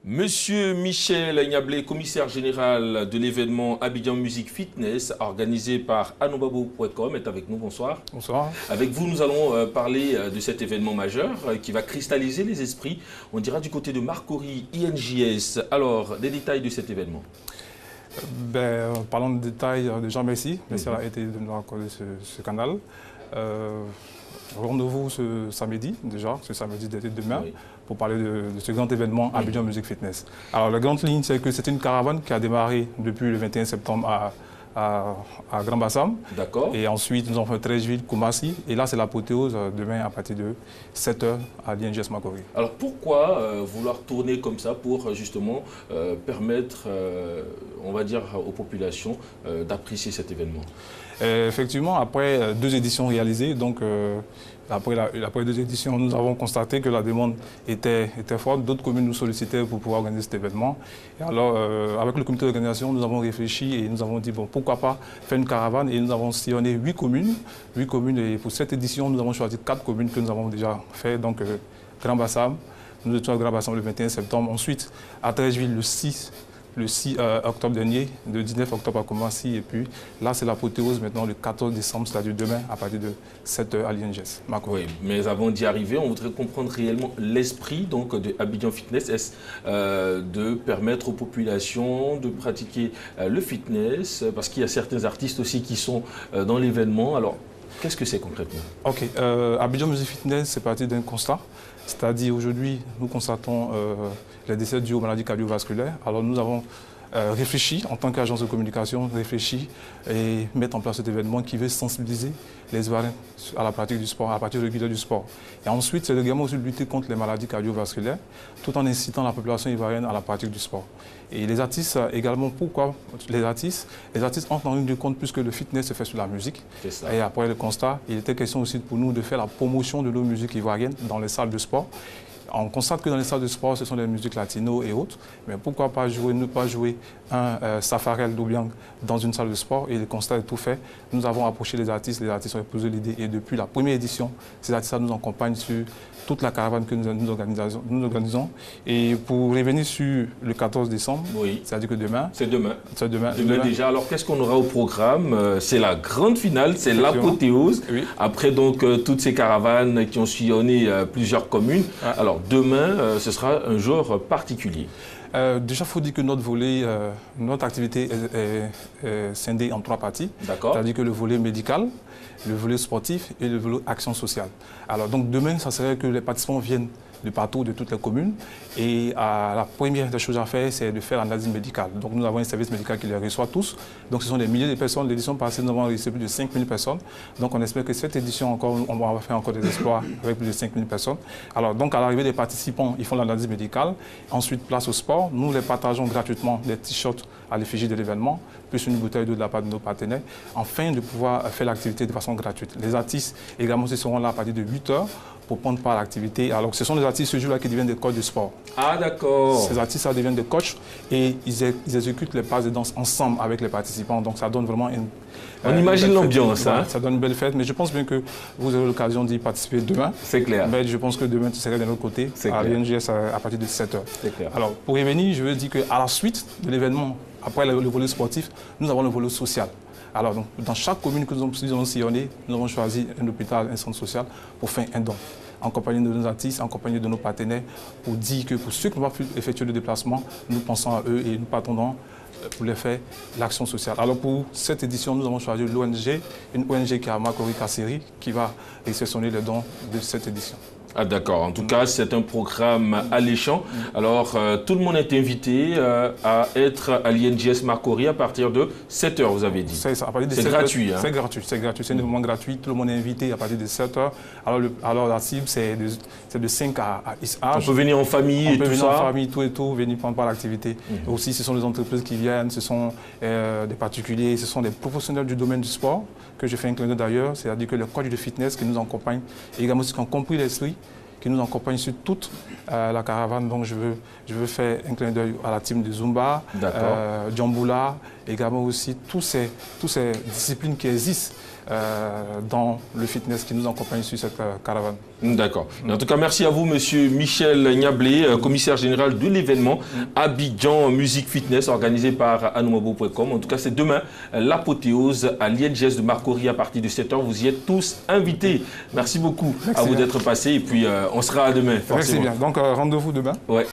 Monsieur Michel Nyablé, commissaire général de l'événement Abidjan Music Fitness, organisé par anobabo.com, est avec nous. Bonsoir. Bonsoir. Avec vous, nous allons parler de cet événement majeur qui va cristalliser les esprits. On dira du côté de Marcory INJS. Alors, des détails de cet événement. Parlons de détails. Déjà, merci. Merci d'avoir été de nous accorder ce canal. Rendez-vous ce samedi, demain, oui, pour parler de ce grand événement Abidjan Music Fitness. Alors, la grande ligne, c'est que c'est une caravane qui a démarré depuis le 21 septembre à Grand Bassam. D'accord. Et ensuite, nous avons fait 13 villes, Koumassi. Et là, c'est l'apothéose demain à partir de 7 h à l'INJS Marcory. Alors, pourquoi vouloir tourner comme ça pour justement permettre, on va dire, aux populations d'apprécier cet événement? Effectivement, après 2 éditions réalisées, donc après 2 éditions, nous avons constaté que la demande était forte. D'autres communes nous sollicitaient pour pouvoir organiser cet événement. Et alors, avec le comité d'organisation, nous avons réfléchi et nous avons dit, bon, pourquoi pas faire une caravane. Et nous avons sillonné 8 communes. Et pour cette édition, nous avons choisi 4 communes que nous avons déjà fait. Donc, Grand Bassam, nous étions à Grand Bassam le 21 septembre. Ensuite, à Treichville, le 6 octobre dernier, le 19 octobre à Koumassi, et puis là c'est l'apothéose maintenant le 14 décembre, c'est-à-dire demain à partir de 7 h à l'INJS. Oui, mais avant d'y arriver, on voudrait comprendre réellement l'esprit de Abidjan Fitness. Est-ce de permettre aux populations de pratiquer le fitness, parce qu'il y a certains artistes aussi qui sont dans l'événement. Alors, qu'est-ce que c'est concrètement? Ok, Abidjan Music Fitness, c'est parti d'un constat. C'est-à-dire aujourd'hui, nous constatons les décès dus aux maladies cardiovasculaires. Alors nous avons réfléchi, en tant qu'agence de communication, et mettre en place cet événement qui veut sensibiliser les Ivoiriens à la pratique du sport, à la pratique régulière du sport. Et ensuite, c'est également aussi de lutter contre les maladies cardiovasculaires, tout en incitant la population ivoirienne à la pratique du sport. Et les artistes également, pourquoi les artistes entrent en ligne de compte puisque le fitness se fait sur la musique. Et après le constat, il était question aussi pour nous de faire la promotion de nos musiques ivoiriennes dans les salles de sport. On constate que dans les salles de sport, ce sont des musiques latino et autres, mais pourquoi pas ne pas jouer un Safarel d'Obiang dans une salle de sport? Et le constat est tout fait. Nous avons approché les artistes ont épousé l'idée, et depuis la première édition, ces artistes nous accompagnent sur toute la caravane que nous organisons. Et pour revenir sur le 14 décembre, oui, c'est-à-dire que demain... C'est demain. C'est demain déjà. Alors, qu'est-ce qu'on aura au programme? C'est la grande finale, c'est l'apothéose. Oui. Après donc toutes ces caravanes qui ont sillonné plusieurs communes. Ah. Alors, demain, ce sera un jour particulier. Déjà, il faut dire que notre activité est scindée en 3 parties. C'est-à-dire que le volet médical, le volet sportif et le volet action sociale. Alors donc demain, ça serait que les participants viennent de partout, de toutes les communes. Et la première des choses à faire, c'est de faire l'analyse médicale. Donc nous avons un service médical qui les reçoit tous. Donc ce sont des milliers de personnes. L'édition passée, nous avons reçu plus de 5000 personnes. Donc on espère que cette édition, encore, on va faire encore des exploits avec plus de 5000 personnes. Alors donc à l'arrivée des participants, ils font l'analyse médicale. Ensuite, place au sport. Nous les partageons gratuitement des t-shirts à l'effigie de l'événement, plus une bouteille d'eau de la part de nos partenaires, afin de pouvoir faire l'activité de façon gratuite. Les artistes également seront là à partir de 8 h pour prendre part à l'activité. Alors ce sont des artistes ce jour-là qui deviennent des coachs de sport. Ah d'accord. Ces artistes ça deviennent des coachs et ils exécutent les passes de danse ensemble avec les participants. Donc ça donne vraiment une... On imagine l'ambiance. Hein? Ça donne une belle fête, mais je pense bien que vous aurez l'occasion d'y participer demain. C'est clair. Mais je pense que demain, tu seras de l'autre côté, à l'INJS à partir de 7 h. C'est clair. Alors pour revenir, je veux dire qu'à la suite de l'événement, après le volet sportif, nous avons le volet social. Alors, donc, dans chaque commune que nous avons sillonné, nous avons choisi un hôpital, un centre social pour faire un don, en compagnie de nos artistes, en compagnie de nos partenaires, pour dire que pour ceux qui n'ont pas pu effectuer le déplacement, nous pensons à eux et nous partons pour les faire l'action sociale. Alors pour cette édition, nous avons choisi l'ONG, une ONG qui est à Marcory Kasseri, qui va réceptionner les dons de cette édition. Ah d'accord, en tout cas c'est un programme alléchant. Alors tout le monde est invité à être à l'INJS Marcory à partir de 7 h, vous avez dit. C'est gratuit. Hein? C'est gratuit, c'est un événement gratuit, tout le monde est invité à partir de 7 h. Alors la cible c'est de 5 à X âge. On peut venir en famille et tout ça? On peut venir en famille, venir prendre part à l'activité. Aussi ce sont des entreprises qui viennent, ce sont des particuliers, ce sont des professionnels du domaine du sport, que je fais un clin d'œil d'ailleurs, c'est-à-dire que les coachs de fitness qui nous accompagnent, et également ceux qui ont compris l'esprit, qui nous accompagnent sur toute la caravane. Donc je veux faire un clin d'œil à la team de Zumba, Djamboula, également aussi toutes ces disciplines qui existent dans le fitness qui nous accompagne sur cette caravane. D'accord. En tout cas, merci à vous, Monsieur Michel Niablé, commissaire général de l'événement Abidjan Musique Fitness organisé par anoumabo.com. En tout cas, c'est demain l'apothéose à l'INGS de Marcory à partir de 7 h. Vous y êtes tous invités. Merci beaucoup à vous d'être passés et puis on sera à demain. Merci bien. Donc rendez-vous demain. Ouais.